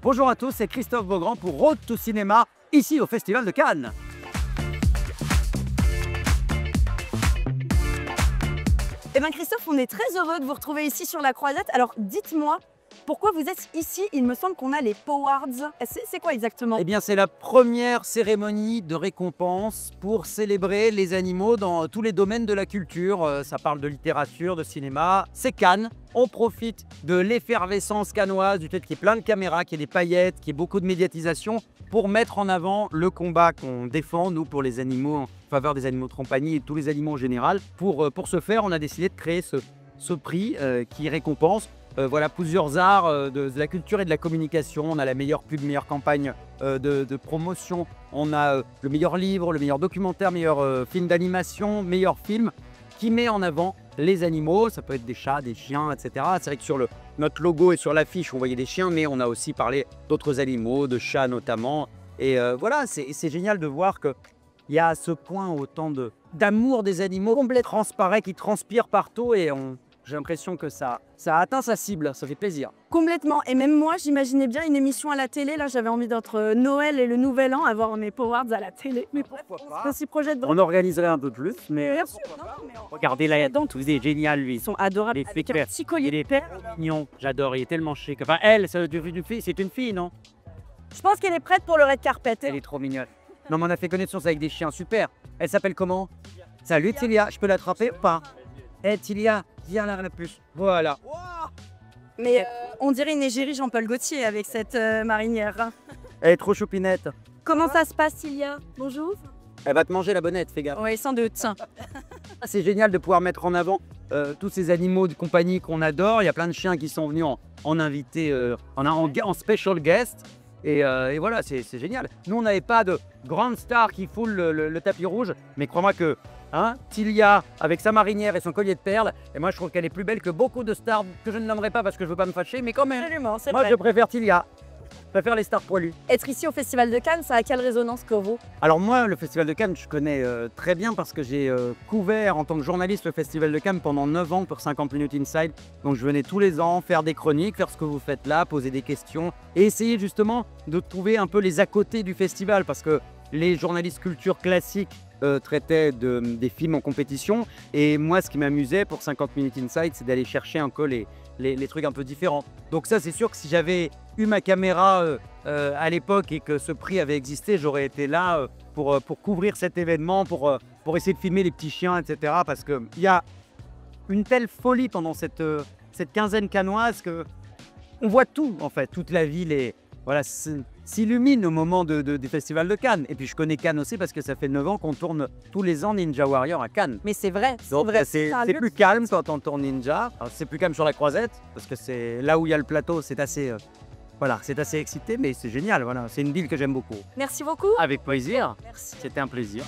Bonjour à tous, c'est Christophe Beaugrand pour Road to Cinéma, ici au Festival de Cannes. Eh bien Christophe, on est très heureux de vous retrouver ici sur la Croisette. Alors dites-moi, pourquoi vous êtes ici? Il me semble qu'on a les Powards. C'est quoi exactement? Eh bien c'est la première cérémonie de récompense pour célébrer les animaux dans tous les domaines de la culture. Ça parle de littérature, de cinéma, c'est Cannes. On profite de l'effervescence cannoise, du fait qu'il y ait plein de caméras, qu'il y ait des paillettes, qu'il y ait beaucoup de médiatisation pour mettre en avant le combat qu'on défend, nous, pour les animaux, en faveur des animaux de compagnie et tous les animaux en général. Pour ce faire, on a décidé de créer ce prix qui récompense voilà, plusieurs arts de la culture et de la communication. On a la meilleure pub, meilleure campagne de promotion. On a le meilleur livre, le meilleur documentaire, meilleur film d'animation, meilleur film qui met en avant les animaux. Ça peut être des chats, des chiens, etc. C'est vrai que sur notre logo et sur l'affiche, on voyait des chiens, mais on a aussi parlé d'autres animaux, de chats notamment. Et voilà, c'est génial de voir qu'il y a à ce point autant d'amour des animaux transparaît, qui transpire partout et j'ai l'impression que ça a atteint sa cible, ça fait plaisir. Complètement, et même moi j'imaginais bien une émission à la télé, là j'avais envie d'entre Noël et le Nouvel An, avoir mes Powards à la télé. Mais on s'y projette vraiment. On organiserait un peu plus, mais Bien sûr, non, mais regardez là-dedans, tout est génial lui. ils sont adorables, Les avec un petit collier il est de perles. mignon, j'adore, il est tellement chic. Enfin elle, c'est une fille, non? Je pense qu'elle est prête pour le red carpet. Elle est trop mignonne. Non mais on a fait connaissance avec des chiens, super. Elle s'appelle comment? Salut Tilia, je peux l'attraper ou pas? Eh Tilia, viens là la puce. Voilà. Mais on dirait une égérie Jean-Paul Gaultier avec cette marinière. Hein. Elle est trop choupinette. Comment ça se passe, Cilia? Bonjour. Elle va te manger la bonnette, fais gaffe. Oui, sans doute. C'est génial de pouvoir mettre en avant tous ces animaux de compagnie qu'on adore. Il y a plein de chiens qui sont venus en invité, en special guest. Et voilà, c'est génial. Nous, on n'avait pas de grande star qui foule le tapis rouge. Mais crois-moi que Tilia, avec sa marinière et son collier de perles, et moi, je trouve qu'elle est plus belle que beaucoup de stars que je ne nommerai pas parce que je ne veux pas me fâcher. Mais quand même, Absolument, c'est moi, vrai. je préfère Tilia. Je préfère les stars poilues. Être ici au Festival de Cannes, ça a quelle résonance pour vous? Alors moi, le Festival de Cannes, je connais très bien parce que j'ai couvert en tant que journaliste le Festival de Cannes pendant 9 ans pour 50 Minutes Inside. Donc je venais tous les ans faire des chroniques, faire ce que vous faites là, poser des questions et essayer justement de trouver un peu les à côté du festival parce que les journalistes culture classiques traitaient des films en compétition et moi, ce qui m'amusait pour 50 Minutes Inside, c'est d'aller chercher un peu les trucs un peu différents. Donc ça, c'est sûr que si j'avais eu ma caméra à l'époque et que ce prix avait existé, j'aurais été là pour couvrir cet événement, pour essayer de filmer les petits chiens, etc. Parce qu'il y a une telle folie pendant cette quinzaine cannoise qu'on voit tout, en fait. Toute la ville voilà, s'illumine au moment du Festival de Cannes. Et puis je connais Cannes aussi parce que ça fait 9 ans qu'on tourne tous les ans Ninja Warrior à Cannes. Mais c'est vrai, Donc c'est plus calme quand on tourne Ninja. C'est plus calme sur la Croisette parce que c'est là où il y a le plateau, c'est assez... Voilà, c'est assez excité, mais c'est génial. Voilà, c'est une ville que j'aime beaucoup. Merci beaucoup. Avec plaisir. Merci. C'était un plaisir.